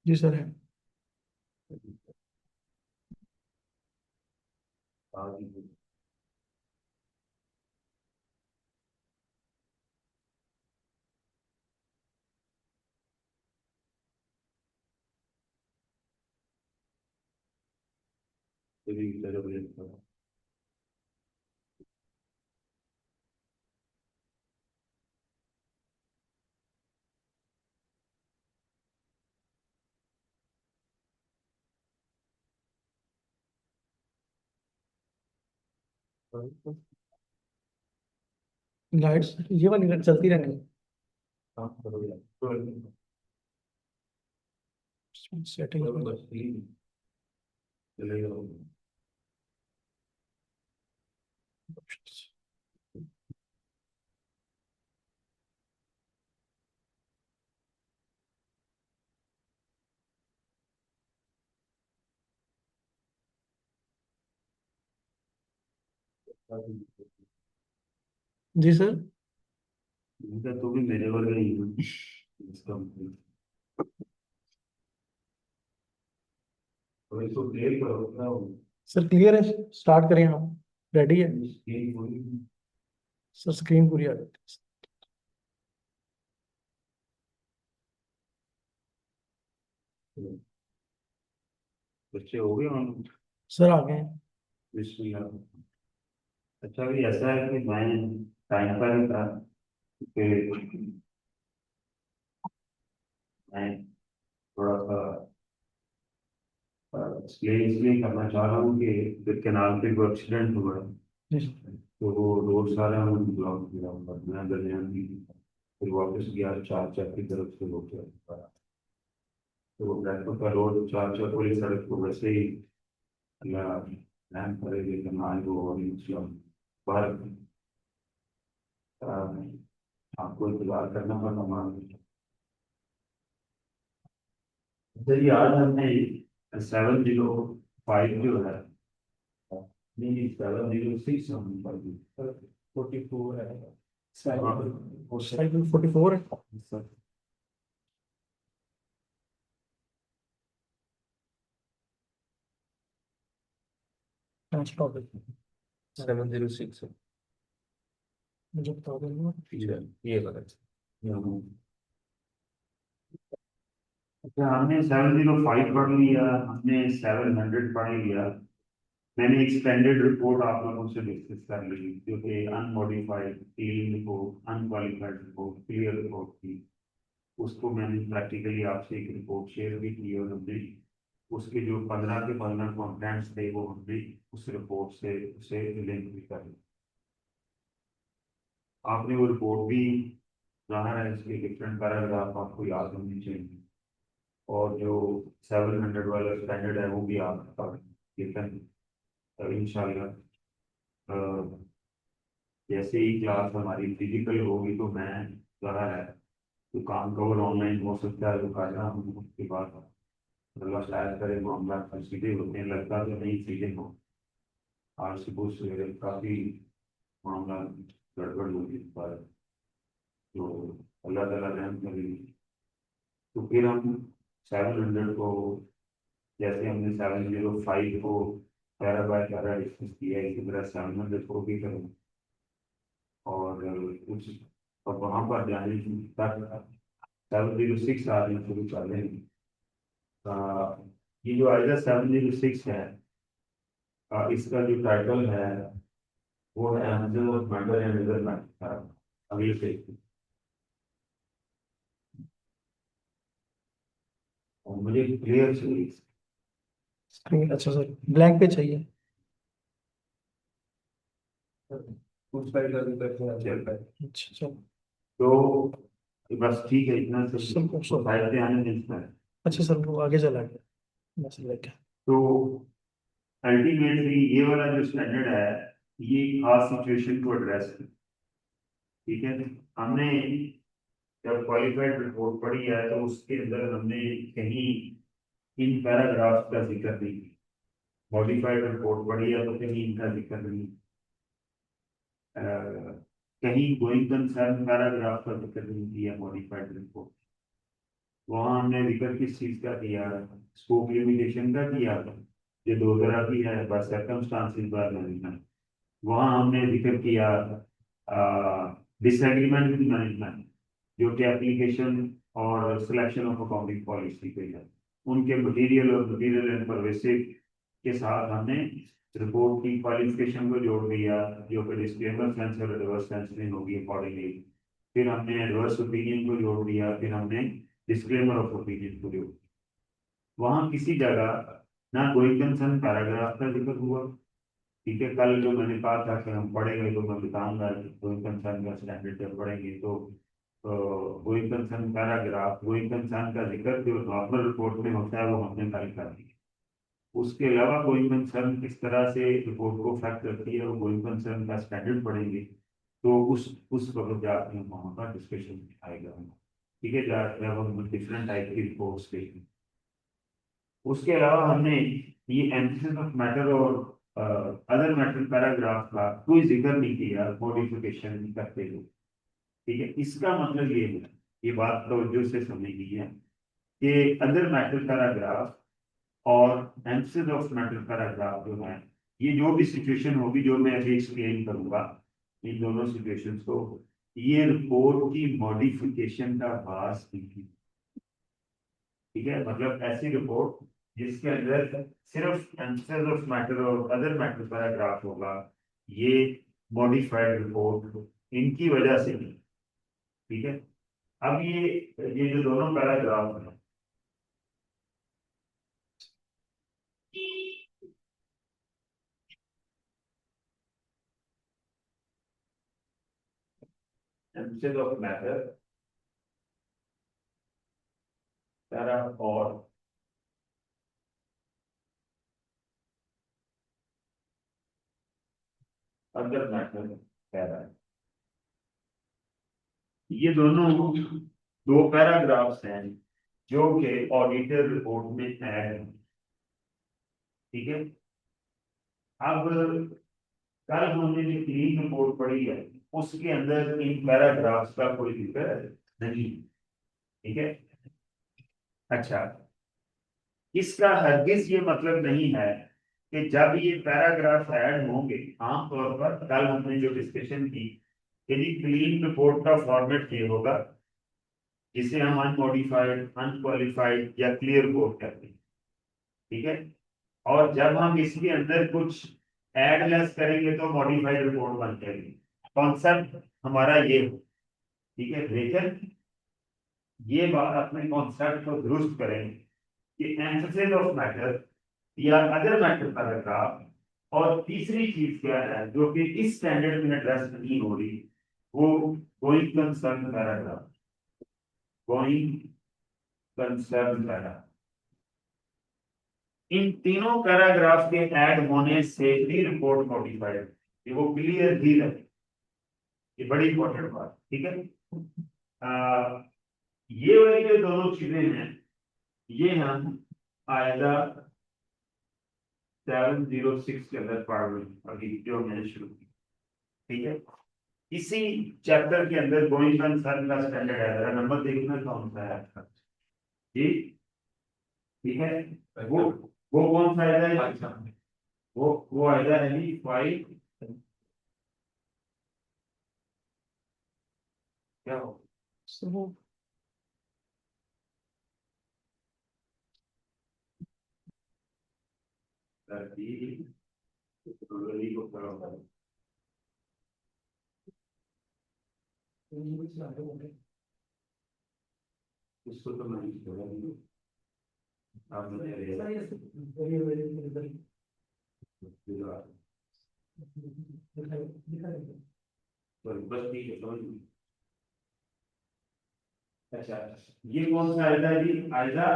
जी sir है। Lights ये वाली लाइट चलती रहनी सेटिंग। जी सर। तो भी मेरे वर्ग ही है। इसका तो इसको क्लियर करो ना। सर क्लियर है, स्टार्ट करें हम, रेडी है स्क्रीन पूरी सर, स्क्रीन पूरी आ गई। बच्चे हो गए ऑन। सर आ गए हैं। बिस्मिल्लाह। अच्छा भी ऐसा है कि मैं टाइम पर ही था कि मैं थोड़ा सा एक्सप्लेन इसलिए करना चाह रहा हूँ कि फिर केनाल पे कोई एक्सीडेंट हुआ है, जी सर। तो वो रोड सारा मुझे ब्लॉक किया हुआ है। मैं दरमियान की फिर वापस गया चार चक की तरफ से होकर, तो वो ब्लैक का रोड चार चक वाली सड़क को वैसे ही अल्लाह रहम करे, लेकिन आज वो और मुस्लिम बाहर आपको इंतजार करना पड़ा हमारा। चलिए आज हमने 705 जो है, नहीं 706 हम पढ़ ली। 44 है। हाँ, साइकिल 44 है। सर। स्टॉप है। 706 मुझे बता देंगे। ये गलत। अच्छा हमने 705 पढ़ लिया, हमने 700 पढ़ लिया। मैंने एक्सटेंडेड रिपोर्ट आप लोगों से डिस्कस कर ली, जो कि unmodified clean report, unqualified report, clear report थी। उसको मैंने प्रैक्टिकली आपसे एक रिपोर्ट शेयर भी की, और हमने उसके जो 15 के 15 कंटेंट्स थे वो हमने उस रिपोर्ट से उसे लिंक भी कर लिया। आपने वो रिपोर्ट भी जाना है, इसके डिफरेंट पैराग्राफ आपको याद होने चाहिए, और जो 700 वाला स्टैंडर्ड है वो भी आपका लेकिन इंशाल्लाह जैसे ही क्लास हमारी फिजिकल होगी तो मैं ज़रा है तो काम कवर ऑनलाइन हो सकता है, तो कर रहा हूँ। उसके बाद अल्लाह शायद करे मामला सीधे होते हैं, लगता तो नहीं सीधे हो। आज सुबह सवेरे काफ़ी मामला गड़बड़ हुई इस बार, तो अल्लाह ताला रहम करेगी। तो फिर हम 700 को, जैसे हमने 705 को पैरा बाय पैरा डिस्कस किया, इसी तरह 700 को भी करें। और कुछ और वहाँ पर जाने तक 706 आदमी शुरू कर देंगे। ये जो आएगा 706 है, इसका जो टाइटल है वो है एनालिसिस मेंटल एंड मेजरमेंट। अगले पेज। और मुझे क्लियर चाहिए। स्क्रीन अच्छा सर, ब्लैंक पे चाहिए। कुछ स्लाइड कर देते हैं। अच्छा चलो। तो बस ठीक है, इतना सब सब उसको सब साइड पे आने देता है। अच्छा सर, वो आगे चला गया बस लेके। तो अल्टीमेटली ये वाला जो स्टैंडर्ड है, ये खास सिचुएशन को एड्रेस है। ठीक है, हमने जब क्वालिफाइड रिपोर्ट पढ़ी है तो उसके अंदर हमने कहीं इन पैराग्राफ्स का जिक्र नहीं किया। मॉडिफाइड रिपोर्ट पढ़ी है तो कहीं इनका जिक्र नहीं, कहीं गोइंग कंसर्न पैराग्राफ का जिक्र नहीं किया मॉडिफाइड रिपोर्ट। वहाँ हमने जिक्र किस चीज का किया, स्कोप लिमिटेशन का किया, जो दो तरह की है, बस सर्कमस्टांसिस बार मैनेजमेंट। वहाँ हमने जिक्र किया डिसएग्रीमेंट विद मैनेजमेंट, जो कि एप्लीकेशन और सिलेक्शन ऑफ अकाउंटिंग पॉलिसी पे है, उनके मटेरियल और मटेरियल एंड परवेसिव के साथ हमने रिपोर्ट की क्वालिफिकेशन को जोड़ दिया, जो कि डिस्क्लेमर सेंस और रिवर्स सेंस में होगी अकॉर्डिंगली। फिर हमने एडवर्स ओपिनियन को जोड़ दिया, फिर हमने डिस्क्लेमर ऑफ ओपिनियन को जोड़ दिया। वहाँ किसी जगह ना कोई कंसर्न पैराग्राफ का जिक्र हुआ। ठीक है, कल जो मैंने कहा था कि हम पढ़ेंगे तो मैं बताऊंगा कि कोई कंसर्न का स्टैंडर्ड जब पढ़ेंगे तो कोई कंसर्न पैराग्राफ, कोई कंसर्न का जिक्र जो नॉर्मल रिपोर्ट में होता है वो हमने कल कर दिया। उसके अलावा कोई कंसर्न किस तरह से रिपोर्ट को अफेक्ट करती है, वो कोई कंसर्न का स्टैंडर्ड पढ़ेंगे, तो उस वक्त जाके हम वहाँ पर डिस्कशन आएगा। ठीक है, जब हम डिफरेंट टाइप की रिपोर्ट्स देखें। उसके अलावा हमने ये एम्फसिस ऑफ मैटर और अदर मैटर पैराग्राफ का कोई जिक्र नहीं किया मॉडिफिकेशन करते हुए। ठीक है, इसका मतलब ये है, ये बात तवज्जो से समझनी है कि अदर मैटर पैराग्राफ और एम्फसिस ऑफ मैटर पैराग्राफ जो है, ये जो भी सिचुएशन होगी जो मैं अभी एक्सप्लेन करूंगा, इन दोनों सिचुएशंस को, ये रिपोर्ट की मॉडिफिकेशन का बास नहीं। ठीक है, मतलब ऐसी रिपोर्ट जिसके अंदर सिर्फ एम्फसिस ऑफ मैटर और अदर मैटर पैराग्राफ होगा, ये मॉडिफाइड रिपोर्ट इनकी वजह से नहीं। ठीक है, अब ये जो दोनों पैराग्राफ हैं, एम्फसिस ऑफ मैटर पैरा और अदर मैटर पैरा, ये दोनों दो पैराग्राफ्स हैं जो कि ऑडिटर रिपोर्ट में ऐड हैं। ठीक है, अब कल हमने जो क्लीन रिपोर्ट पढ़ी है उसके अंदर इन पैराग्राफ्स का कोई जिक्र नहीं। ठीक है, अच्छा, इसका हरगिज ये मतलब नहीं है कि जब ये पैराग्राफ ऐड होंगे, आमतौर पर कल हमने जो डिस्कशन की कि क्लीन रिपोर्ट का फॉर्मेट ये होगा जिसे हम अनमॉडिफाइड, अनक्वालिफाइड या क्लियर कोड कहते हैं। ठीक है, और जब हम इसके अंदर कुछ ऐड लेस करेंगे तो मॉडिफाइड रिपोर्ट बन जाएगी। कॉन्सेप्ट हमारा ये हो। ठीक है, लेकिन ये बात अपने कॉन्सेप्ट को दुरुस्त करें कि एम्फसिस ऑफ मैटर या अदर मैटर पैराग्राफ, और तीसरी चीज क्या है जो कि इस स्टैंडर्ड में एड्रेस नहीं हो रही, वो going concern paragraph, going concern paragraph. इन तीनों पैराग्राफ के ऐड होने से ही रिपोर्ट मॉडिफाइड, ये वो क्लियर ही रहे, ये बड़ी इंपॉर्टेंट बात। ठीक है, ये वाली जो दोनों चीजें हैं, ये हम आयदा 706 के अंदर पढ़ रहे हैं अभी जो मैंने शुरू की। ठीक है, इसी चैप्टर के अंदर गोइंग कंसर्न का स्टैंडर्ड है, जरा नंबर देखना कौन सा है आपका जी। ठीक है, वो वो कौन सा आयदा है, वो आयदा है जी 5, क्या हो को करो। इसको तो मैं नहीं छोड़ा नहीं। आप मुझे ले लो। तो बस ठीक है, समझ लीजिए। अच्छा, ये कौन सा आयदा है जी, आयदा,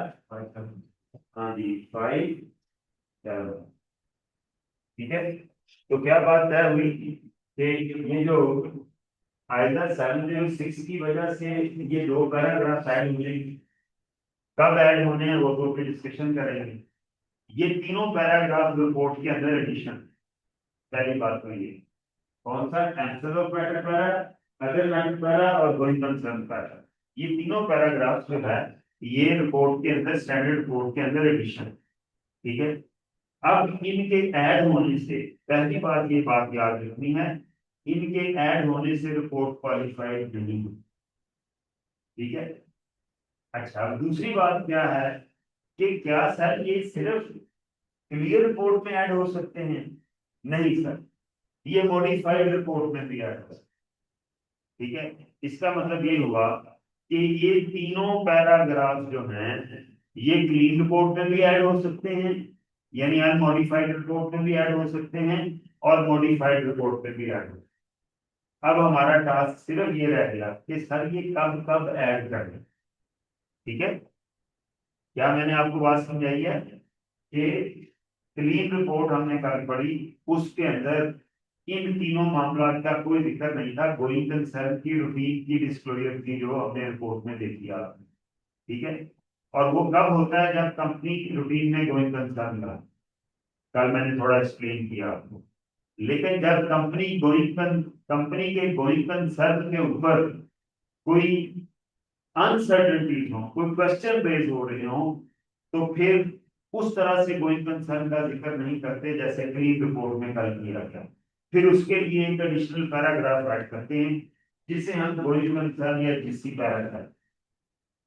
हाँ जी 5, चलो ठीक है। तो क्या बात तय हुई कि ये जो आयदा 706 की वजह से ये दो पैराग्राफ ऐड हो जाएंगे। कब ऐड होने हैं वो तो फिर डिस्कशन करेंगे। ये तीनों पैराग्राफ रिपोर्ट के अंदर एडिशन, पहली बात तो ये कौन सा, emphasis of matter para, other matter para और गोइंग कंसर्न पैरा, ये तीनों पैराग्राफ जो है ये रिपोर्ट के अंदर, स्टैंडर्ड रिपोर्ट के अंदर एडिशन, ठीक है। अब इनके ऐड होने से, पहली बात ये बात याद रखनी है, इनके ऐड होने से रिपोर्ट क्वालिफाइड नहीं हुई, ठीक है। अच्छा, अब दूसरी बात क्या है कि क्या सर ये सिर्फ क्लियर रिपोर्ट में ऐड हो सकते हैं? नहीं सर, ये मॉडिफाइड रिपोर्ट में भी ऐड हो सकते हैं, ठीक है। इसका मतलब ये हुआ कि ये तीनों पैराग्राफ जो हैं ये क्लीन रिपोर्ट में भी ऐड हो सकते हैं, यानी अनमॉडिफाइड रिपोर्ट में भी ऐड हो सकते हैं, और मॉडिफाइड रिपोर्ट में भी ऐड हो सकते हैं। अब हमारा टास्क सिर्फ ये रह गया कि सर ये कब कब ऐड करना, ठीक है। क्या मैंने आपको बात समझाई है कि क्लीन रिपोर्ट हमने कल पढ़ी, उसके अंदर इन तीनों मामलों का कोई दिक्कत नहीं था, गोइंग कंसर्न की रूटीन की डिस्क्लोजर की जो हमने रिपोर्ट में देखी आपने, ठीक है। और वो कब होता है? जब कंपनी की रूटीन में गोइंग कंसर्न का, कल मैंने थोड़ा एक्सप्लेन किया आपको। लेकिन जब कंपनी के गोइंग कंसर्न के ऊपर कोई अनसर्टेनिटी हो, कोई क्वेश्चन रेज हो रहे हो, तो फिर उस तरह से गोइंग कंसर्न का जिक्र नहीं करते जैसे क्लीन रिपोर्ट में कल किया गया। फिर उसके लिए एक एडिशनल पैराग्राफ ऐड करते हैं जिसे हम गोइंग कंसर्न या जीसी पैराग्राफ,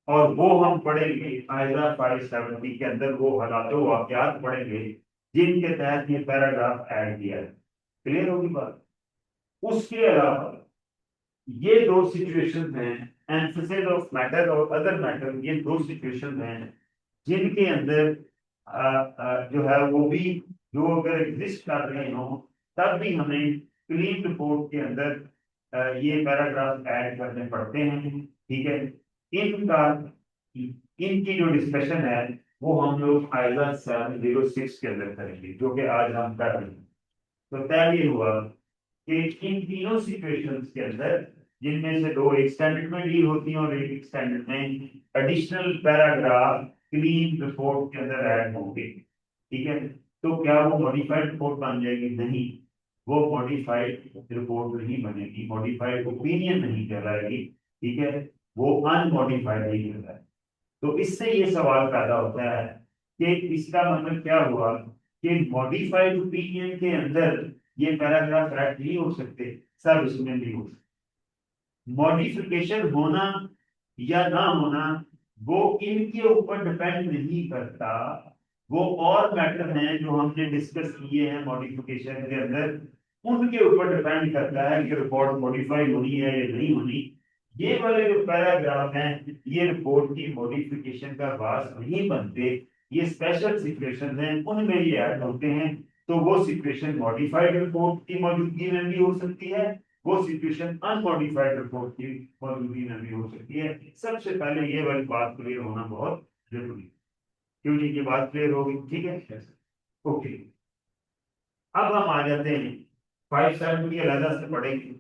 और वो हम पढ़ेंगे आयरा 570 के अंदर, वो हालातों वाकयात पढ़ेंगे जिनके तहत ये पैराग्राफ ऐड किया है। क्लियर होगी बात? उसके अलावा ये दो सिचुएशन हैं, एम्फेसिस ऑफ मैटर और अदर मैटर, ये दो सिचुएशन हैं जिनके अंदर जो है वो भी, जो अगर एग्जिस्ट कर रहे हो तब भी हमें क्लीन रिपोर्ट के अंदर ये पैराग्राफ ऐड करने पड़ते हैं, ठीक है। इनका, इनकी जो डिस्कशन है वो हम लोग आइजा 706 के अंदर करेंगे, जो कि आज हम कर रहे हैं। तो तय ये हुआ कि इन तीनों सिचुएशंस के अंदर, जिनमें से दो एक स्टैंडर्ड में डील होती हैं और एक स्टैंडर्ड में, एडिशनल पैराग्राफ क्लीन रिपोर्ट के अंदर ऐड होंगे, ठीक है। तो क्या वो मॉडिफाइड रिपोर्ट बन जाएगी? नहीं, वो मॉडिफाइड रिपोर्ट नहीं बनेगी, मॉडिफाइड ओपिनियन नहीं कहलाएगी, ठीक है। वो अनमॉडिफाइड ही कहलाएगी। तो इससे ये सवाल पैदा होता है कि इसका मतलब क्या हुआ कि मॉडिफाइड ओपिनियन के अंदर ये पैराग्राफ ऐड नहीं हो सकते? सब इसमें नहीं हो सकते। मॉडिफिकेशन होना या ना होना वो इनके ऊपर डिपेंड नहीं करता, वो और मैटर हैं जो हमने डिस्कस किए हैं मॉडिफिकेशन के अंदर, उनके ऊपर डिपेंड करता है कि रिपोर्ट मॉडिफाई होनी है या नहीं होनी। ये वाले जो पैराग्राफ हैं ये रिपोर्ट की मॉडिफिकेशन का बास नहीं बनते, ये स्पेशल सिचुएशन हैं उनमें ये ऐड होते हैं। तो वो सिचुएशन मॉडिफाइड रिपोर्ट की मौजूदगी में भी हो सकती है, वो सिचुएशन अनमॉडिफाइड रिपोर्ट की मौजूदगी में भी हो सकती है। सबसे पहले ये वाली बात क्लियर होना बहुत जरूरी है। क्यों जी, ये बात क्लियर होगी? ठीक है, ओके। अब हम आ जाते हैं 570 अलग से पढ़ेंगे।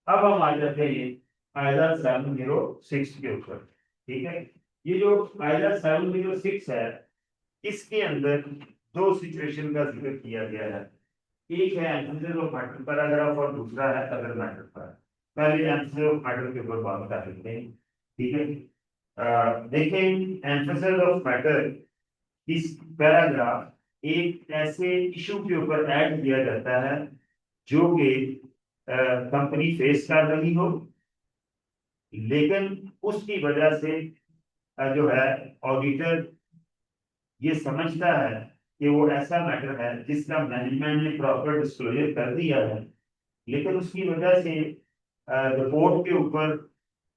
अब हम आ जाते हैं आयदा 706 के ऊपर, ठीक है। ये जो आयदा 706 है, इसके अंदर दो सिचुएशन का जिक्र किया गया है। एक है एम्फेसिस ऑफ मैटर पैराग्राफ और दूसरा है अदर मैटर पर। पहले एम्फेसिस ऑफ मैटर के ऊपर बात कर लेते हैं, ठीक है। देखें, एम्फेसिस ऑफ मैटर, इस पैराग्राफ एक ऐसे इशू के ऊपर ऐड किया जाता है जो कि कंपनी फेस कर रही हो, लेकिन उसकी वजह से जो है ऑडिटर ये समझता है कि वो ऐसा मैटर है जिसका मैनेजमेंट ने प्रॉपर डिस्क्लोजर कर दिया है, लेकिन उसकी वजह से रिपोर्ट के ऊपर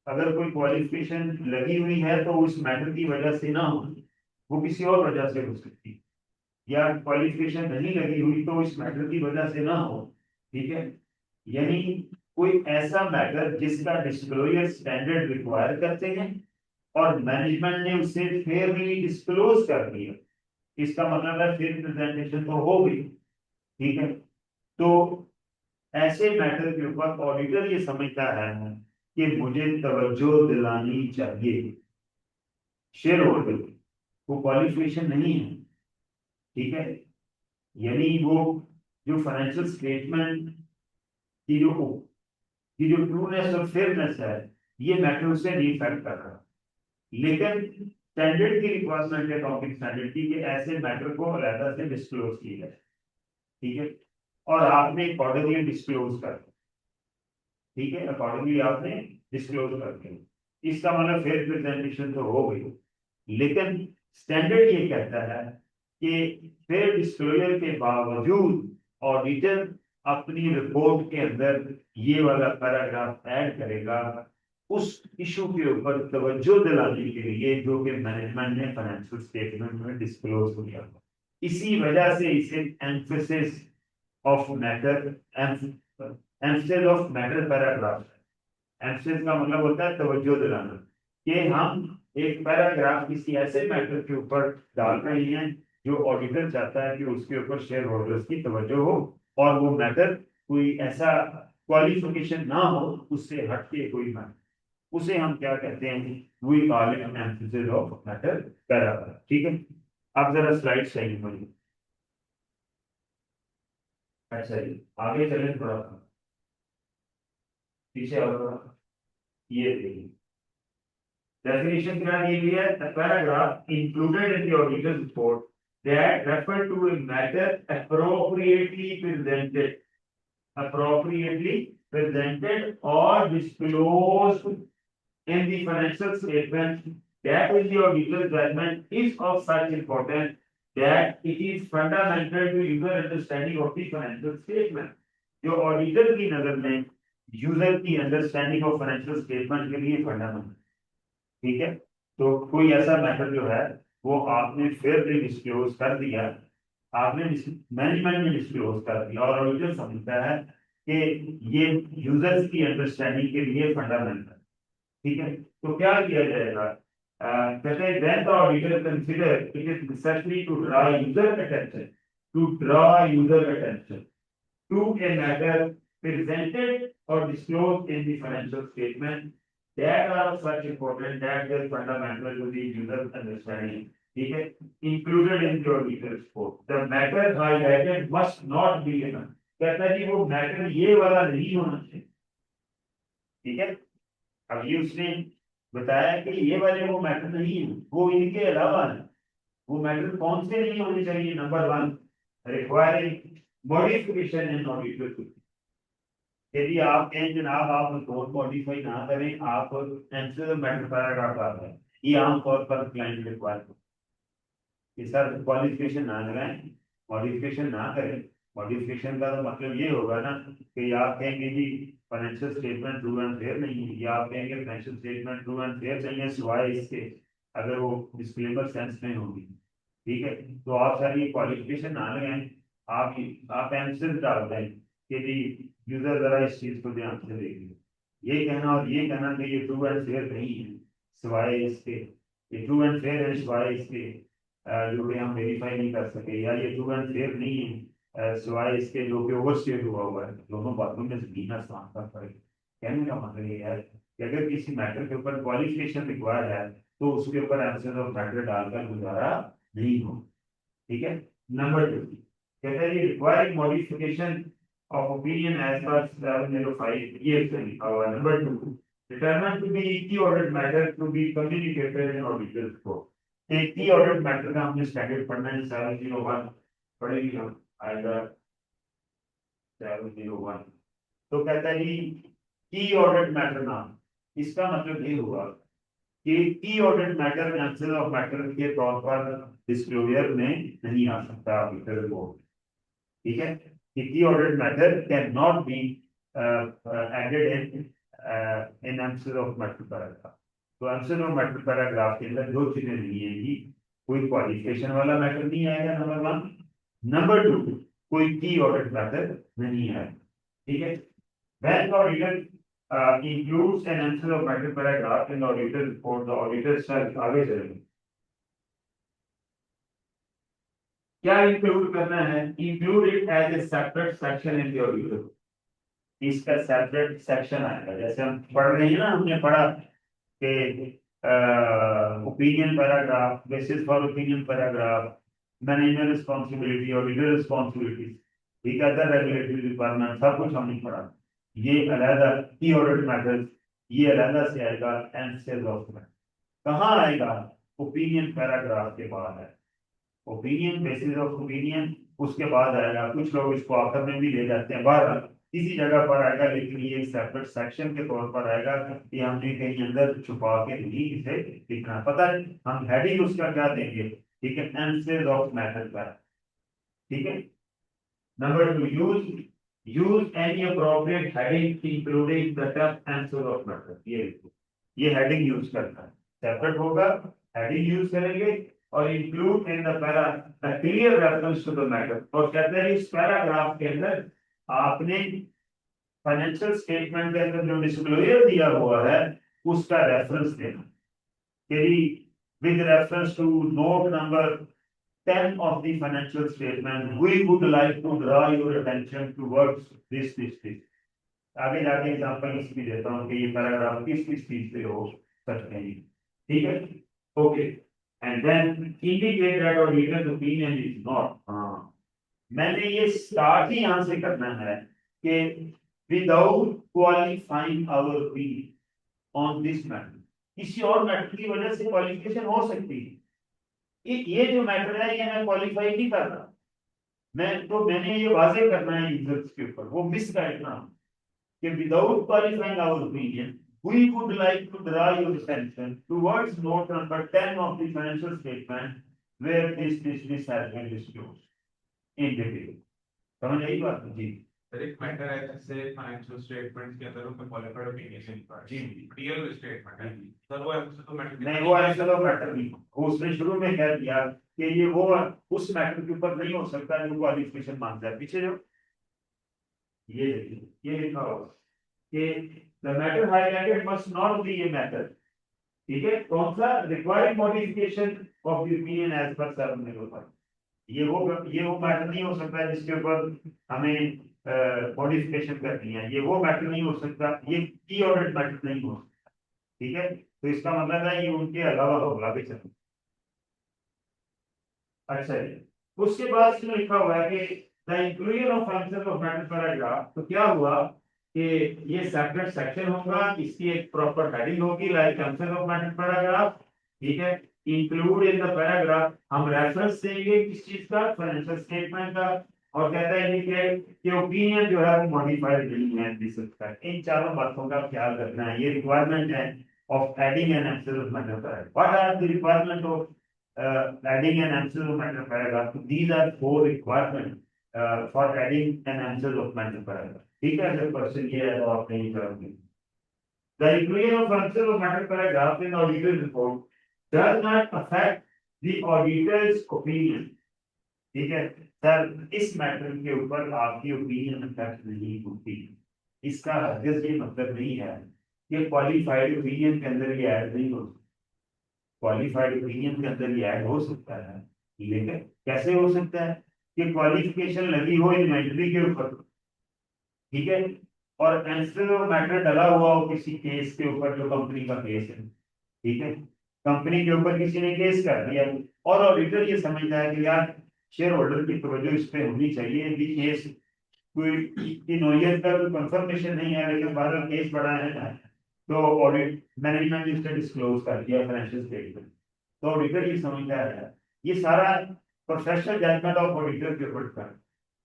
अगर कोई क्वालिफिकेशन लगी हुई है तो उस मैटर की वजह से ना हो, वो किसी और वजह से हो सकती है, या क्वालिफिकेशन नहीं लगी हुई तो इस मैटर की वजह से ना हो, ठीक है। यानी कोई ऐसा मैटर जिसका डिस्क्लोजर स्टैंडर्ड रिक्वायर करते हैं और मैनेजमेंट ने उसे फेयरली डिस्क्लोज कर दिया, इसका मतलब है फेयर प्रेजेंटेशन तो हो गई, ठीक है। तो ऐसे मैटर के ऊपर ऑडिटर ये समझता है कि मुझे तवज्जो दिलानी चाहिए, शेयर होल्डर को क्वालिफिकेशन नहीं है, ठीक है। यानी वो जो फाइनेंशियल स्टेटमेंट की जो ट्रूनेस और फेयरनेस है, ये मैटर उसे नहीं इफेक्ट कर रहा, लेकिन स्टैंडर्ड की रिक्वायरमेंट है अकाउंटिंग स्टैंडर्ड की कि ऐसे मैटर को अलग से डिस्क्लोज किया जाए, ठीक है, और आपने अकॉर्डिंगली डिस्क्लोज कर, ठीक है, अकॉर्डिंगली आपने डिस्क्लोज कर दिया, इसका मतलब फेयर प्रेजेंटेशन तो हो गई। लेकिन स्टैंडर्ड ये कहता है कि फेयर डिस्क्लोजर के बावजूद ऑडिटर अपनी रिपोर्ट के अंदर ये वाला पैराग्राफ ऐड करेगा उस इशू के ऊपर तवज्जो दिलाने के लिए जो कि मैनेजमेंट ने फाइनेंशियल स्टेटमेंट में डिस्क्लोज किया। इसी वजह से इसे emphasis of matter, emphasis of matter paragraph, emphasis का मतलब होता है तवज्जो दिलाना, कि हम एक पैराग्राफ किसी ऐसे मैटर के ऊपर डाल रहे हैं जो ऑडिटर चाहता है कि उसके ऊपर शेयर होल्डर्स की तवज्जो हो और वो मैटर कोई ऐसा क्वालिफिकेशन ना हो उससे हटके कोई मैटर, उसे हम क्या कहते हैं, we call it emphasis of matter paragraph, ठीक है। अब जरा स्लाइड सही बनी। अच्छा जी, आगे चलें थोड़ा, पीछे और थोड़ा, ये देखिए definition क्या दी हुई है, a paragraph included in the auditor's report that refer to a matter appropriately presented or disclosed in the financial statement that in the auditor's judgment is of such importance that it is fundamental to user understanding of the financial statement। जो auditor की नजर में user की understanding of financial statement के लिए fundamental, ठीक है। तो कोई ऐसा मैटर जो है वो आपने फेयरली डिस्क्लोज कर दिया, आपने मैनेजमेंट ने डिस्क्लोज कर दिया और ऑडिटर समझता है कि ये यूजर्स की अंडरस्टैंडिंग के लिए फंडामेंटल, ठीक है। तो क्या किया जाएगा, कहते हैं then the auditor consider it is necessary to draw user attention to a matter presented or disclosed in the financial statement that are of such important that they are fundamental to the user's understanding, ठीक है, included in the auditor's report। The matter highlighted must not be given, कहता है कि वो matter ये वाला नहीं होना चाहिए, ठीक है। अब ये उसने बताया कि ये वाले वो मैटर नहीं है, वो इनके अलावा है। वो मैटर कौन से नहीं होने चाहिए, number 1 requiring modification in auditor. यदि आप कहें जनाब आप रिपोर्ट मॉडिफाई ना करें, आप एंसर मैटर पैराग्राफ डाल रहे हैं, ये आमतौर पर क्लाइंट रिक्वायरमेंट कि सर क्वालिफिकेशन ना लगाएं, मॉडिफिकेशन ना करें। मॉडिफिकेशन का तो मतलब ये होगा ना कि आप कहेंगे जी financial statement true and fair नहीं है, या आप कहेंगे financial statement true and fair नहीं है सिवाय इसके अगर वो डिस्क्लेमर सेंस में होगी, ठीक है। तो आप सारी क्वालिफिकेशन ना लगाएं, आप आंसर डाल दें कि जी यूजर जरा इस चीज को ध्यान से देखिए, ये कहना और ये कहना कि ये ट्रू एंड फेयर नहीं है सिवाय इसके, ये ट्रू एंड फेयर है सिवाय इसके जो कि हम वेरीफाई नहीं कर सके, या ये ट्रू एंड फेयर नहीं है सिवाय इसके जो कि ओवरस्टेट हुआ है। दोनों बातों में जमीन आसमान का फर्क। कहने का मतलब ये है कि अगर किसी मैटर के ऊपर क्वालिफिकेशन रिक्वायर्ड है तो उसके ऊपर आंसर ऑफ मैटर डालकर गुजारा नहीं हो, ठीक है। नंबर 2 कहते हैं requiring modification of opinion as per 705 years our number 2 determined to be key audit matter to be communicated in auditor's report। एक key audit matter का हमने स्टैंडर्ड पढ़ना है 701 पढ़ेगी हम आएगा 701। तो कहता है की ऑडिट मैटर नाम, इसका मतलब ये हुआ कि की audit matter answer of matter के तौर पर डिस्क्लोजर में नहीं आ सकता ऑडिटर रिपोर्ट, ठीक है। key audit matter cannot be added in answer of matter paragraph। तो answer of matter paragraph के अंदर दो चीजें नहीं आएगी, कोई क्वालिफिकेशन वाला मैटर नहीं आएगा नंबर 1, नंबर 2 कोई की ऑडिट मैटर नहीं आएगा, ठीक है। When the auditor includes an answer of matter paragraph in the auditor report, the auditor shall आगे चलेंगे क्या इंक्लूड करना है, include it as a separate section in the auditor. इसका सेपरेट सेक्शन आएगा, जैसे हम पढ़ रहे हैं ना, हमने पढ़ा कि opinion paragraph, basis for opinion paragraph, manager responsibility, auditor responsibility, ठीक है, अदर रेगुलेटरी रिक्वायरमेंट, सब कुछ हमने पढ़ा। ये अलग की ऑडिट मैटर्स, ये अलग से आएगा एंड सेल्स ऑफ मैटर। कहाँ आएगा, ओपिनियन पैराग्राफ के बाद है, ओपिनियन, बेसिस ऑफ ओपिनियन उसके बाद आएगा। कुछ लोग इसको आखिर में भी ले जाते हैं, बाहर किसी जगह पर आएगा, लेकिन ये एक सेपरेट सेक्शन के तौर पर आएगा कि हमने कहीं अंदर छुपा के नहीं इसे लिखना। पता है हम हेडिंग उसका क्या देंगे, ठीक है, आंसर्स ऑफ मैटर का, ठीक है। Number 2, use any appropriate heading including the term answer of matter. ये हेडिंग यूज करता है, सेपरेट होगा, हेडिंग यूज करेंगे और include in the para clear reference to the matter. और कहते हैं इस पैराग्राफ के अंदर आपने फाइनेंशियल स्टेटमेंट के अंदर जो डिस्क्लोजर दिया हुआ है उसका रेफरेंस देना, with reference to note number 10 of the financial statement, we would like to draw your attention towards this. आगे जाके एग्जांपल इसकी देता हूँ कि ये पैराग्राफ किस चीज पे हो सकते हैं, ठीक है, okay. And then indicate that auditor's opinion is not, हाँ मैंने ये स्टार्ट ही यहाँ से करना है कि without qualifying our opinion on this matter. किसी और मैटर की वजह से क्वालिफिकेशन हो सकती है, ये जो मैटर है ये मैं क्वालिफाई नहीं कर रहा, मैंने ये वाजे करना है यूजर्स के ऊपर, वो मिस करना कि without qualifying our opinion we would like to draw your attention towards note number 10 of the financial statement where this has been disclosed in detail। समझ आई बात जी? एक मैटर है जैसे फाइनेंशियल स्टेटमेंट्स के अंदर उनका क्वालिफाइड ओपिनियन जी रियल स्टेटमेंट है sir, वो ऐसे तो मैटर नहीं, वो ऐसा तो मैटर नहीं, उसने शुरू में कह दिया कि ये वो उस मैटर के ऊपर नहीं हो सकता जो क्वालिफिकेशन मांगता है। पीछे जो ये लिखा हुआ कि the matter highlighted must not be a matter, ठीक है, कौन सा required modification of the opinion as per 705। ये वो मैटर नहीं हो सकता जिसके ऊपर हमें मॉडिफिकेशन करनी है, ये वो मैटर नहीं हो सकता, ये की ऑडिट मैटर नहीं हो सकता, ठीक है। तो इसका मतलब है ये उनके अलावा होगा भी चल। अच्छा है, उसके बाद इसमें लिखा हुआ है कि the inclusion of answer of matter paragraph. तो क्या हुआ कि ये सेपरेट सेक्शन होगा, इसकी एक प्रॉपर हेडिंग होगी like answer of matter paragraph, ठीक है। इंक्लूड इन द पैराग्राफ हम रेफरेंस देंगे किस चीज का, फाइनेंशियल स्टेटमेंट का, और कहता है कि ओपिनियन जो है वो मॉडिफाइड नहीं है दिस का। इन चारों बातों का ख्याल रखना है, ये रिक्वायरमेंट है of adding an answer of matter paragraph. What are the requirement of adding an answer of matter paragraph? These are 4 requirement for adding an answer of matter paragraph, ठीक है। जब क्वेश्चन ये है तो आप नहीं करोगे। The inclusion of answer of matter paragraph in auditors report does not affect the auditors opinion, ठीक है सर। इस मैटर के ऊपर आपकी ओपिनियन अफेक्ट नहीं होती, इसका हरगिज़ ये मतलब नहीं है कि क्वालिफाइड ओपिनियन के अंदर ये ऐड नहीं हो सकता। क्वालिफाइड ओपिनियन के अंदर ये ऐड हो सकता है, लेकिन कैसे हो सकता है कि क्वालिफिकेशन लगी हो इन्वेंटरी के ऊपर, ठीक है, और आंसर ऑफ मैटर डला हुआ हो किसी केस के ऊपर जो कंपनी का केस है, ठीक है, कंपनी के ऊपर किसी ने केस कर दिया और ऑडिटर ये समझता है कि यार शेयर होल्डर की तवज्जो इस पे होनी चाहिए, भी केस कोई नोयत का कोई कंफर्मेशन नहीं है लेकिन बहरहाल केस बड़ा है, तो ऑडिट मैनेजमेंट ने इसको डिस्क्लोज कर दिया फाइनेंशियल स्टेटमेंट। तो ऑडिटर ये समझता है ये सारा प्रोफेशनल जजमेंट ऑफ ऑडिटर के ऊपर था।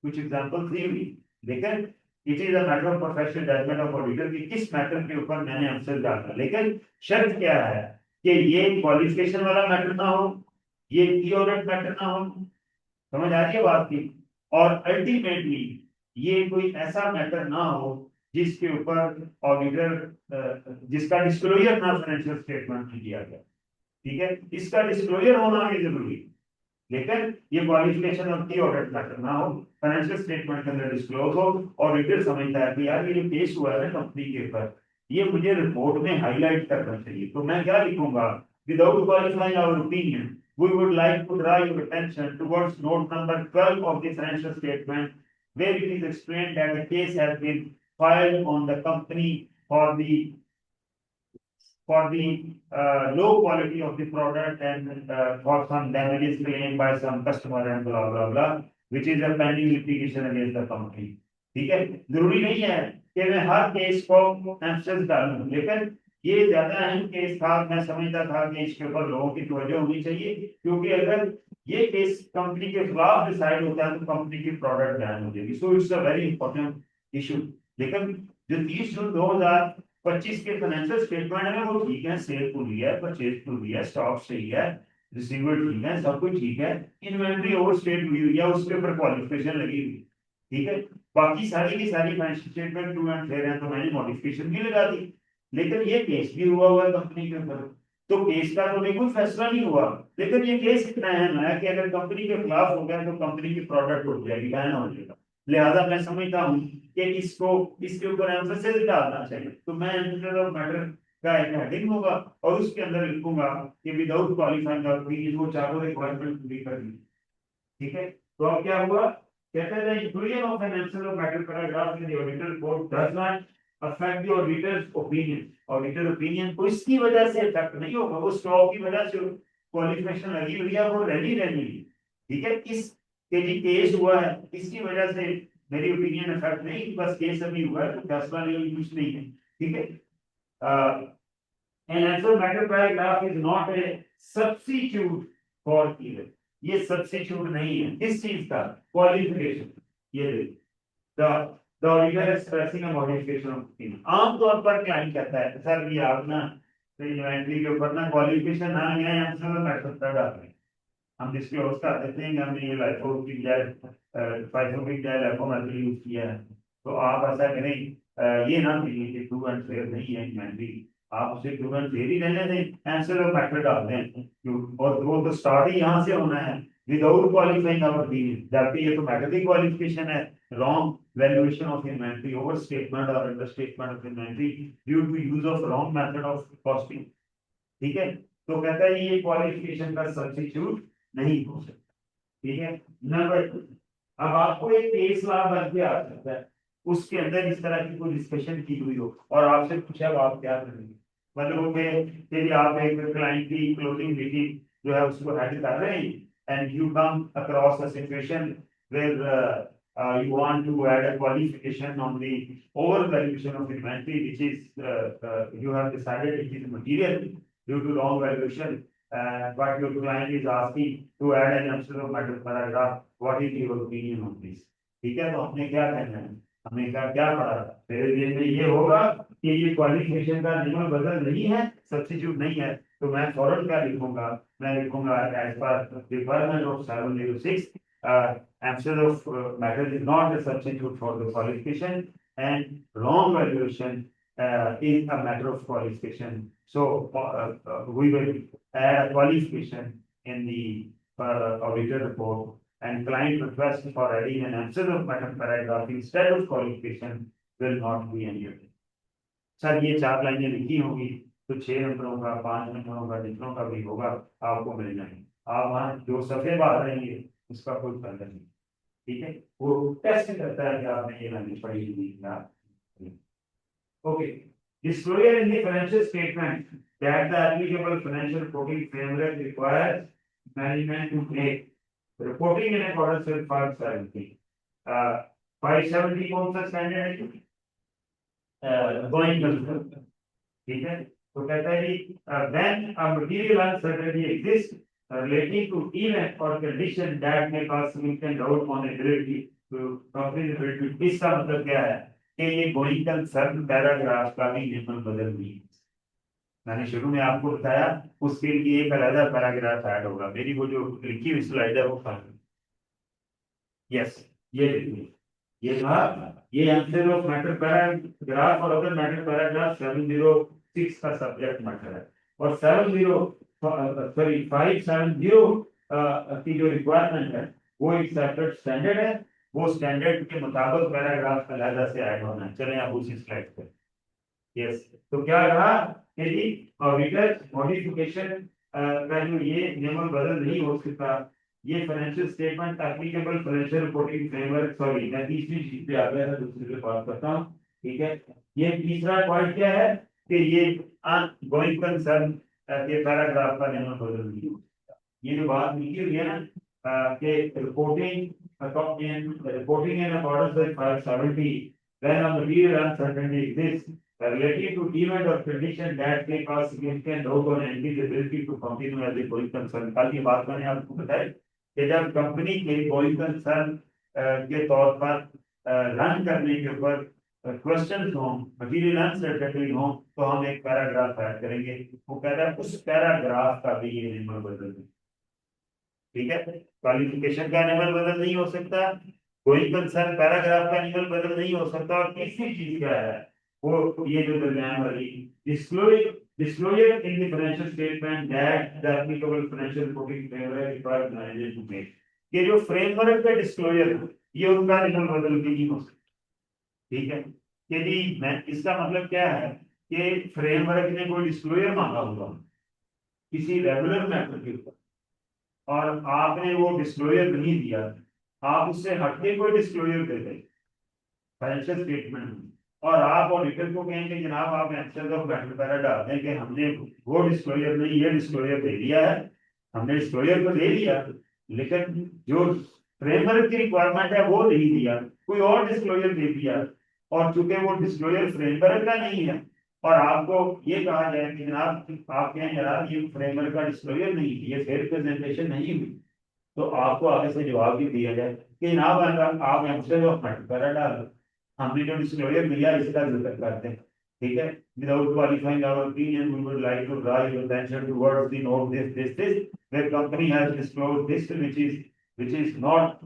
कुछ एग्जांपल्स दी हुई, लेकिन it is a matter of professional judgement of auditor कि किस मैटर के ऊपर मैंने आंसर डाला, लेकिन शर्त क्या है कि ये क्वालिफिकेशन वाला मैटर ना हो, ये की ऑडिट मैटर ना हो, समझ आ रही है बात की, और अल्टीमेटली ये कोई ऐसा मैटर ना हो जिसके ऊपर ऑडिटर जिसका डिस्क्लोजर ना फाइनेंशियल स्टेटमेंट में किया गया, ठीक है, इसका डिस्क्लोजर होना भी जरूरी, लेकिन ये क्वालिफिकेशन और की ऑडिट मैटर ना हो, फाइनेंशियल स्टेटमेंट के अंदर डिस्क्लोज हो। ऑडिटर समझता है कि यार ये जो केस हुआ है कंपनी के ऊपर ये मुझे रिपोर्ट में हाईलाइट करना चाहिए, तो मैं क्या लिखूंगा, without qualifying our opinion we would like to draw your attention towards note number 12 of the financial statement where it is explained that the case has been filed on the company for the low quality of the product and for some damages claimed by some customer and blah blah blah which is a pending litigation against the company, ठीक है। जरूरी नहीं है कि मैं हर case को answer डालूं, लेकिन ये ज्यादा अहम केस था, मैं समझता था कि इसके ऊपर लोगों की तवज्जो होनी चाहिए, क्योंकि अगर ये केस कंपनी के खिलाफ डिसाइड होता है तो कंपनी की प्रोडक्ट बैन हो जाएगी। So it's a very important issue. लेकिन जो 30 जून 2025 के फाइनेंशियल स्टेटमेंट है वो ठीक है, सेल खुल रही है, परचेज खुल रही है, स्टॉक सही है, रिसीवर ठीक है, सब कुछ ठीक है, इन्वेंट्री ओवर स्टेट हुई हुई है, उसके ऊपर क्वालिफिकेशन लगी हुई है, ठीक है। बाकी सारी की सारी financial statement true and fair है, तो मैंने मॉडिफिकेशन भी लगा दी। लेकिन ये केस भी हुआ है कंपनी के ऊपर, तो केस का तो अभी कोई फैसला नहीं हुआ। लेकिन ये केस इतना अहम है कि अगर कंपनी के खिलाफ हो गया तो कंपनी की प्रोडक्ट उठ जाएगी, बैन हो जाएगा। लिहाजा मैं समझता हूँ कि इसको इसके ऊपर एम्फेसिस डालना चाहिए। तो मैं एम्फेसिस ऑफ मैटर का एक हेडिंग होगा और उसके अंदर लिखूंगा कि विदाउट क्वालिफाइंग ऑफ वो चारों रिक्वायरमेंट पूरी करनी, ठीक है। तो अब क्या हुआ, कहते हैं inclusion of financial matter paragraph in the auditor report does not affect the auditors opinion. Auditor opinion को इसकी वजह से अफेक्ट नहीं होगा, वो स्टॉक की वजह से क्वालिफिकेशन लगी हुई है, वो रेडी रहनी है, ठीक है। इस के जी केस हुआ है, इसकी वजह से मेरी ओपिनियन अफेक्ट नहीं, बस केस अभी हुआ है तो फैसला नहीं, कुछ नहीं है, ठीक है। An answer matter paragraph is not a substitute for either. ये सब्सिट्यूट नहीं है किस चीज का, क्वालिफिकेशन। ये the the auditor expressing a modification of opinion. आमतौर पर क्लाइंट कहता है सर ये आप ना इन्वेंटरी के ऊपर ना क्वालिफिकेशन ना गया है, आंसर मैटर कर डालते हैं, हम डिस्क्लोज कर देते हैं कि हमने ये लाइफो की बजाय फाइफो की बजाय लाइफो मेथड यूज किया है। तो आप ऐसा करें, ये ना कहिए कि ट्रू एंड फेयर नहीं है इन्वेंटरी, आप उसे ट्रू एंड फेयर ही रहने दें, आंसर ऑफ मैटर डाल दें। और वो तो स्टार्ट ही यहाँ से होना है, विदाउट क्वालिफाइंग आवर ओपिनियन, जबकि ये तो मैटर की क्वालिफिकेशन है, wrong valuation of inventory, over statement और under statement of inventory due to use of wrong method of costing, ठीक है। तो कहता है ये क्वालिफिकेशन का सब्स्टिट्यूट नहीं हो सकता, ठीक है। नंबर 2, अब आपको एक केस लॉ बन के आ सकता है, उसके अंदर इस तरह की कोई डिस्कशन की हुई हो और आपसे पूछा अब आप क्या करेंगे, मतलब यदि आप एक क्लाइंट की क्लोजिंग मीटिंग जो है उसको हैंडल कर रहे हैं and you come across a situation where you want to add a qualification on the over valuation of inventory, which is you have decided it is material due to wrong valuation, but your client is asking to add an abstract of matter paragraph. What is your opinion on this? ठीक है, तो हमने क्या कहना है, हमने क्या पढ़ा, मेरे दिन में ये होगा कि ये क्वालिफिकेशन का नियम बदल नहीं है, सब्स्टिट्यूट नहीं है, तो मैं फौरन क्या लिखूंगा, मैं लिखूंगा as per requirement of 706 absence of matter is not a substitute for the qualification and wrong valuation is a matter of qualification. So we will add a qualification in the auditor report and client request for adding an absence of matter paragraph instead of qualification will not be annulled. Sir ये 4 लाइनें लिखी होंगी तो 6 नंबरों का 5 नंबरों का जितनों का भी होगा आपको मिल जाएंगे, आप वहाँ जो सफे बात रहेंगे उसका कोई फायदा नहीं, ठीक है। वो टेस्ट करता है कि आपने ये लाइन पढ़ी नहीं। Okay, disclosure in the financial statement that the applicable financial reporting framework requires management to make reporting in accordance with 570. 570 कौन सा स्टैंडर्ड है, गोइंग कंसर्न, ठीक है। तो कहता है कि when a material uncertainty exists relating to event or condition that may cause significant doubt on ability to company's ability, इसका मतलब क्या है कि ये गोइंग कंसर्न पैराग्राफ का भी नियम बदल नहीं है। मैंने शुरू में आपको बताया उसके लिए एक अलग पैराग्राफ ऐड होगा, मेरी वो जो लिखी हुई स्लाइड है वो यस ये देखिए, ये था ये आंसर ऑफ मैटर पैराग्राफ और अदर मैटर पैराग्राफ 706 का सब्जेक्ट मैटर है, और 570 की जो रिक्वायरमेंट है वो एक सेपरेट स्टैंडर्ड है, वो स्टैंडर्ड के मुताबिक पैराग्राफ अलग से ऐड होना है। चलें आप उसी स्लाइड पे, यस। तो क्या रहा यदि ऑडिटर मॉडिफिकेशन का जो ये नियम बदल नहीं हो सकता, ये financial statement applicable financial reporting framework, sorry मैं तीसरी चीज पे आ गया था, दूसरी पे बात करता हूँ, ठीक है। ये तीसरा पॉइंट क्या है कि ये गोइंग कंसर्न के पैराग्राफ का नियम बदल नहीं हो सकता। ये जो बात लिखी हुई है ना कि reporting in accordance with 570 when a material uncertainty exists relative to event or condition that may cause significant loss or entity's ability to continue as a going concern। कल की बात मैंने आपको बताई कि जब कंपनी के going concern के तौर पर रन करने के ऊपर क्वेश्चन हो, मटीरियल अनसर्टेनिटी हो, तो हम एक पैराग्राफ ऐड करेंगे। वो कह रहा है उस पैराग्राफ का भी ये एनिमल बदल दें। ठीक है, क्वालिफिकेशन का एनिमल बदल नहीं हो सकता, कोई कंसर्न पैराग्राफ का एनिमल बदल नहीं हो सकता, और किसी चीज का है वो ये जो दरमियान वाली disclosure in the financial statement that the applicable financial reporting framework requires manager to make। ये जो फ्रेमवर्क का डिस्क्लोजर ये उनका एनिमल बदल भी नहीं हो सकता। ठीक है, यदि मैं इसका मतलब क्या है कि फ्रेमवर्क ने कोई डिस्क्लोजर मांगा होगा किसी रेगुलर मैटर के ऊपर, और आपने वो डिस्क्लोजर नहीं दिया, आप उससे हटके कोई डिस्क्लोजर दे दें फाइनेंशियल स्टेटमेंट में, और आप ऑडिटर को कहेंगे जनाब आप एब्सेंस ऑफ मैटर पैरा डाल दें कि हमने वो डिस्क्लोजर नहीं ये डिस्क्लोजर दे दिया है, हमने डिस्क्लोजर तो दे दिया लेकिन जो फ्रेमवर्क की रिक्वायरमेंट है वो नहीं दिया, कोई और डिस्क्लोजर दे दिया, और चूंकि वो डिस्क्लोजर फ्रेमवर्क का नहीं है और आपको ये कहा जाए कि जनाब आप कहें जनाब ये फ्रेमवर्क का डिस्क्लोजर नहीं, ये फेयर प्रेजेंटेशन नहीं हुई, तो आपको आगे से जवाब भी दिया जाए कि जनाब आप एब्सेंस ऑफ मैटर पैरा डाल दो, हमने जो डिस्क्लोजर दिया इसका जिक्र करते हैं। ठीक है, without qualifying our opinion we would like to draw your attention towards the note this where company has disclosed this which is not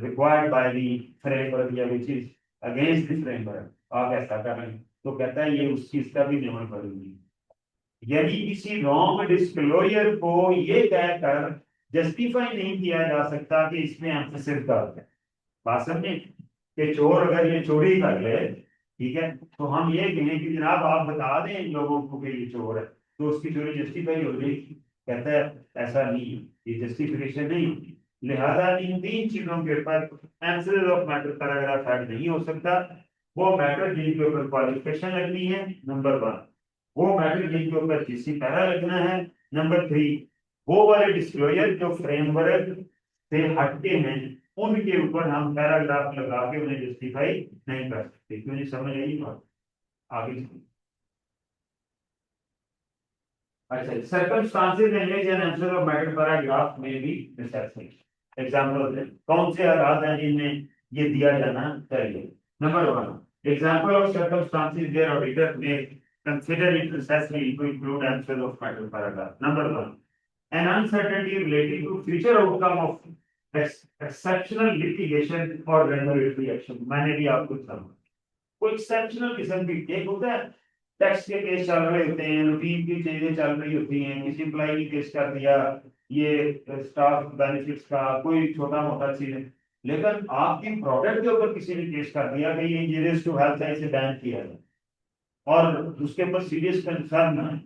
required by the framework या which is against the framework, आप ऐसा कर रहे हैं तो कहता है ये उस चीज का भी नियमन करेंगे। यदि किसी रॉन्ग डिस्क्लोजर को ये कहकर जस्टिफाई नहीं किया जा सकता कि इसमें एम्फेसिस कर है, बात समझे कि चोर अगर ये चोरी कर ले, ठीक है, तो हम ये कहें कि जनाब आप बता दें इन लोगों को कि ये चोर है तो उसकी चोरी जस्टिफाई हो जाएगी। कहता है ऐसा नहीं है, ये जस्टिफिकेशन नहीं होती, लिहाजा इन तीन चीजों के ऊपर absence of matter paragraph add नहीं हो सकता। वो मैटर जिनके ऊपर क्वालिफिकेशन लगनी है नंबर 1, वो मैटर जिनके ऊपर किसी पैरा लगना है नंबर 3, वो वाले डिस्क्लोजर जो फ्रेमवर्क से हटके हैं उनके ऊपर हम पैराग्राफ लगा के उन्हें जस्टिफाई नहीं कर सकते। क्यों नहीं समझ आई बात? आगे अच्छा, circumstances in which an absence of matter paragraph may be necessary। Example कौन से हालात हैं जिनमें ये दिया जाना चाहिए। Number 1, example of circumstances where auditor may consider it necessary to include absence of matter paragraph। Number 1, an uncertainty relating to future outcome of exceptional litigation or regulatory action। मैंने भी आपको समझा कोई एक्सेप्शनल किस्म की एक होता है टैक्स के केस चल रहे होते हैं, रूटीन की चीजें चल रही होती हैं, किसी एम्प्लॉय की केस कर दिया, ये स्टाफ बेनिफिट्स का कोई छोटा मोटा चीज है, लेकिन आपकी प्रोडक्ट के ऊपर किसी ने केस कर दिया कि ये इंजीरियस टू हेल्थ है इसे बैन किया है और उसके ऊपर सीरियस कंसर्न है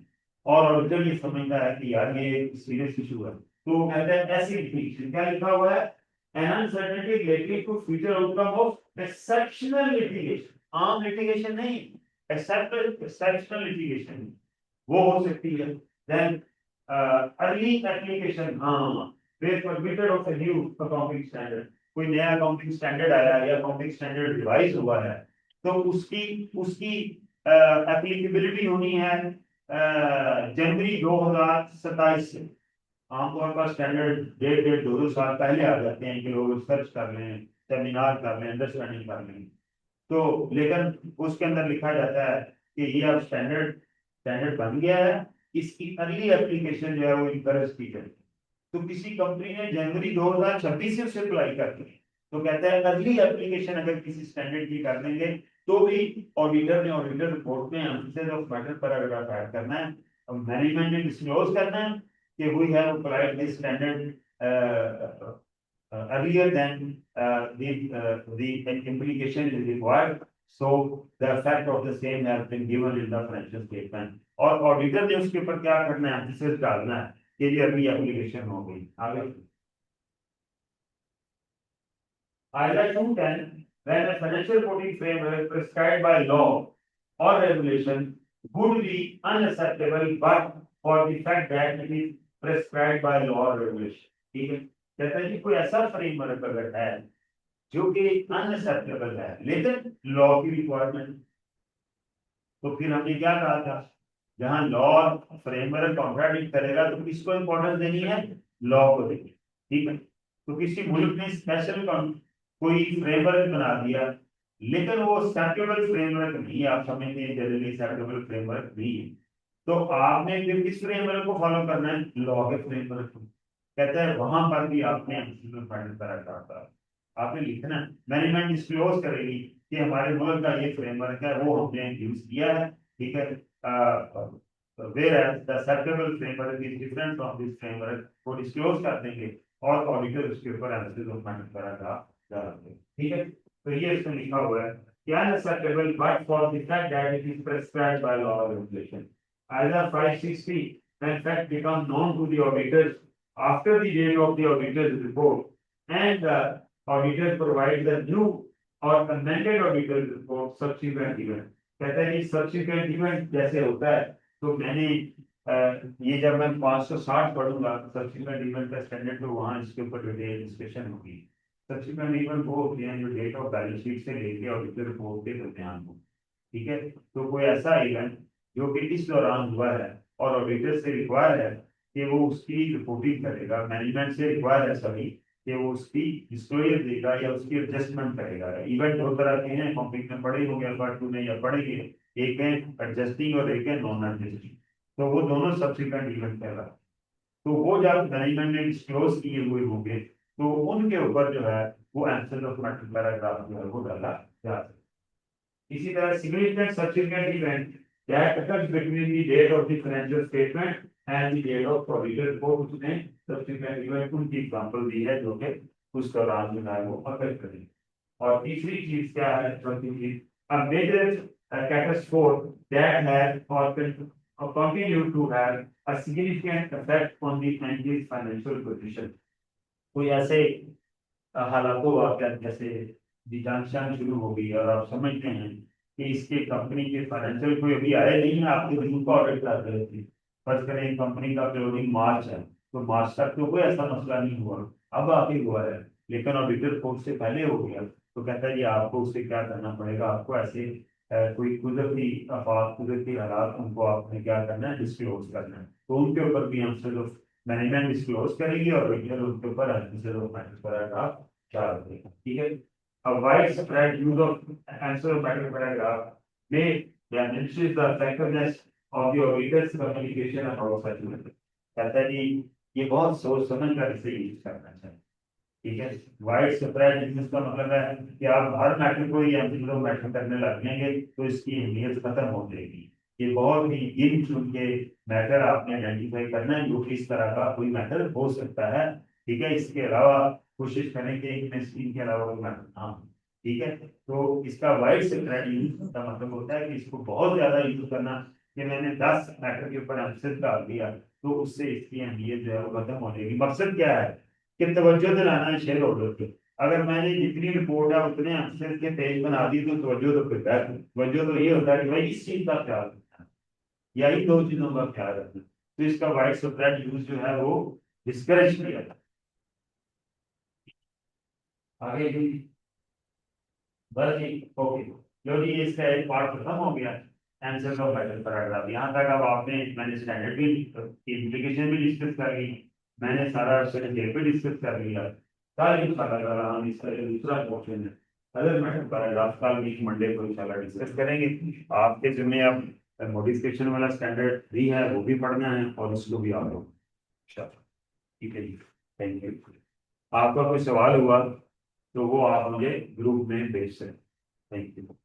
और ऑडिटर ये समझता है कि यार ये सीरियस इशू है, तो वो कहते हैं ऐसी लिटिगेशन क्या लिखा हुआ है, an uncertainty related to future outcome of exceptional litigation, आम लिटिगेशन नहीं, exceptional litigation वो हो सकती है। then early application, हाँ where permitted of a new accounting standard, कोई नया अकाउंटिंग स्टैंडर्ड आया या अकाउंटिंग स्टैंडर्ड रिवाइज हुआ है तो उसकी एप्लीकेबिलिटी होनी है जनवरी 2027 से। आमतौर पर स्टैंडर्ड डेट 2 साल पहले आ जाते हैं कि लोग सर्च कर लें, सेमिनार कर लें, अंडरस्टैंडिंग कर लें, तो लेकिन उसके अंदर लिखा जाता है कि ये अब स्टैंडर्ड बन गया है, इसकी अर्ली एप्लीकेशन जो है वो इनकरेज की जाए। तो किसी कंपनी ने जनवरी 2026 से उसे अप्लाई कर दी तो कहता है अर्ली एप्लीकेशन अगर किसी स्टैंडर्ड की कर देंगे तो भी ऑडिटर ने ऑडिटर रिपोर्ट में emphasis of matter paragraph add करना है और मैनेजमेंट ने डिस्क्लोज करना है कि we have applied this standard earlier than the implication is required, so the effect of the same has been given in the financial statement। और auditor ने उसके ऊपर क्या करना है, एम्फेसिस डालना है कि ये अभी एप्लीकेशन हो गई। आगे Item 210, when a financial reporting framework prescribed by law or regulation would be unacceptable but for the fact that it is prescribed by law or regulation। ठीक है, कहता है कि कोई ऐसा फ्रेमवर्क अगर है जो कि अनएक्सेप्टेबल है लेकिन लॉ की रिक्वायरमेंट, तो फिर हमने क्या कहा था, जहां लॉ फ्रेमवर्क कॉन्ट्राडिक्ट करेगा तो किसको इंपॉर्टेंस देनी है, लॉ को देनी, ठीक है। तो किसी मुल्क ने स्पेशल कोई फ्रेमवर्क बना दिया, लेकिन वो एक्सेप्टेबल फ्रेमवर्क नहीं है, आप समझते हैं जनरली एक्सेप्टेबल फ्रेमवर्क नहीं है, तो आपने फिर किस फ्रेमवर्क को फॉलो करना है, लॉ के फ्रेमवर्क को। कहते हैं वहां पर भी आपने फाइनल पैराग्राफ का आपने लिखना, मैनेजमेंट डिस्क्लोज करेगी कि हमारे मुल्क का ये फ्रेमवर्क है, वो हमने यूज किया है, ठीक है। whereas the acceptable framework is different from this framework, वो डिस्क्लोज कर देंगे और ऑडिटर उसके ऊपर एनालिसिस ऑफ मैटर पैराग्राफ डालेंगे, ठीक है। तो ये इसमें लिखा हुआ है कि unacceptable but for the fact that it is prescribed by law or regulation. Either 560 when fact become known to the auditors after the date of the auditor's report and the auditor provides the new or amended auditor's report subsequent event. कहता है कि subsequent event जैसे होता है, तो मैंने ये जब मैं 560 पढ़ूंगा subsequent event का स्टैंडर्ड, तो वहाँ इसके ऊपर डिटेल डिस्कशन होगी। सब्सिक्वेंट इवेंट वो होते हैं जो डेट ऑफ बैलेंस शीट से लेके ऑडिटर रिपोर्ट के दरमियान हो, ठीक है। तो कोई ऐसा इवेंट जो कि इस दौरान हुआ है और ऑडिटर से रिक्वायर है कि वो उसकी रिपोर्टिंग करेगा, मैनेजमेंट से रिक्वायर है सभी कि वो उसकी डिस्क्लोजर देगा या उसकी एडजस्टमेंट करेगा। इवेंट दो तरह के हैं, कॉम्पिक में पढ़े होंगे अल्फा 2 में या पढ़ेंगे, एक है एडजस्टिंग और एक है नॉन एडजस्टिंग, तो वो दोनों सब्सिक्वेंट इवेंट कहलाते हैं। तो वो जब मैनेजमेंट ने डिस्क्लोज किए हुए होंगे तो उनके ऊपर जो है वो आंसर ऑफ मैटर पैराग्राफ जो है वो डाला जा सकता है। इसी तरह significant subsequent event that occurs between the date of the financial statement and the date of auditor report, उसने सब्सिक्वेंट इवेंट उनकी एग्जांपल दी है जो कि उस दौरान जो है वो अकर करेंगे। और तीसरी चीज क्या है, चौथी चीज, a major catastrophe that has or continue to have a significant effect on the country's financial position. कोई ऐसे हालातों वाकयात जैसे डिजांशन शुरू हो गई और आप समझते हैं कि इसके कंपनी के फाइनेंशियल कोई अभी आए नहीं है, आपके बिल्कुल ऑडिट कर रहे थे, फर्ज करें कंपनी का क्लोजिंग मार्च है, तो मार्च तक तो कोई ऐसा मसला नहीं हुआ, अब आके हुआ है, लेकिन ऑडिटर कोर्ट से पहले हो गया, तो कहता है जी आपको उससे क्या करना पड़ेगा, आपको ऐसे कोई कुदरती आफात, कुदरती हालात, उनको आपने क्या करना है, डिस्क्लोज करना है, तो उनके ऊपर भी आंसर मैनेजमेंट डिस्क्लोज करेगी और ऑडिटर उनके ऊपर आंसर ऑफ मैटर पैराग्राफ डाल देगा, ठीक है। A widespread use of answer of matter paragraph may diminishes the effectiveness of the auditor's communication about such matter. कहता है कि ये बहुत सोच समझ कर इसे यूज करना चाहिए, ठीक है। वाइड स्प्रेड इसका मतलब है कि आप हर मैटर को ही एमसीक्यू मैटर करने लगेंगे तो इसकी अहमियत खत्म हो जाएगी। ये बहुत ही गिन चुन के मैटर आपने आइडेंटिफाई करना है जो कि इस तरह का कोई मैटर हो सकता है, ठीक है। इसके अलावा कोशिश करें कि इनके अलावा कोई मैटर ना हो, ठीक है। तो इसका वाइड स्प्रेड यूज का मतलब होता है कि इसको बहुत ज्यादा यूज करना, कि मैंने 10 मैटर के ऊपर आंसर डाल दिया तो उससे इसकी अहमियत जो है वो खत्म हो जाएगी। मकसद क्या है कि तवज्जो दिलाना है शेयर होल्डर की। अगर मैंने जितनी रिपोर्ट है उतने आंसर के पेज बना दी तो तवज्जो तो फिर है, तवज्जो तो ये होता है कि भाई इस चीज का ख्याल रखना, या इन दो चीजों का ख्याल रखना, तो इसका वाइड स्प्रेड यूज जो है वो डिस्करेज किया जाता है। आगे जी बस जी, ओके, लो जी इसका एक पार्ट खत्म हो गया, आंसर ऑफ मैटर पैराग्राफ। यहाँ तक अब आपने, मैंने स्टैंडर्ड भी इम्प्लीकेशन भी डिस्कस कर ली, मैंने सारा भी डिस्कस कर लिया। कल इंशाल्लाह हम इसका जो दूसरा क्वेश्चन है अदर मैटर पैराग्राफ कल वीक मंडे को इंशाल्लाह डिस्कस करेंगे। आपके जिम्मे अब मॉडिफिकेशन वाला स्टैंडर्ड 3 है वो भी पढ़ना है और उसको भी आप लोग, ठीक है जी, थैंक यू। आपका कोई सवाल हुआ तो वो आप मुझे ग्रुप में भेज सकते हैं, थैंक यू।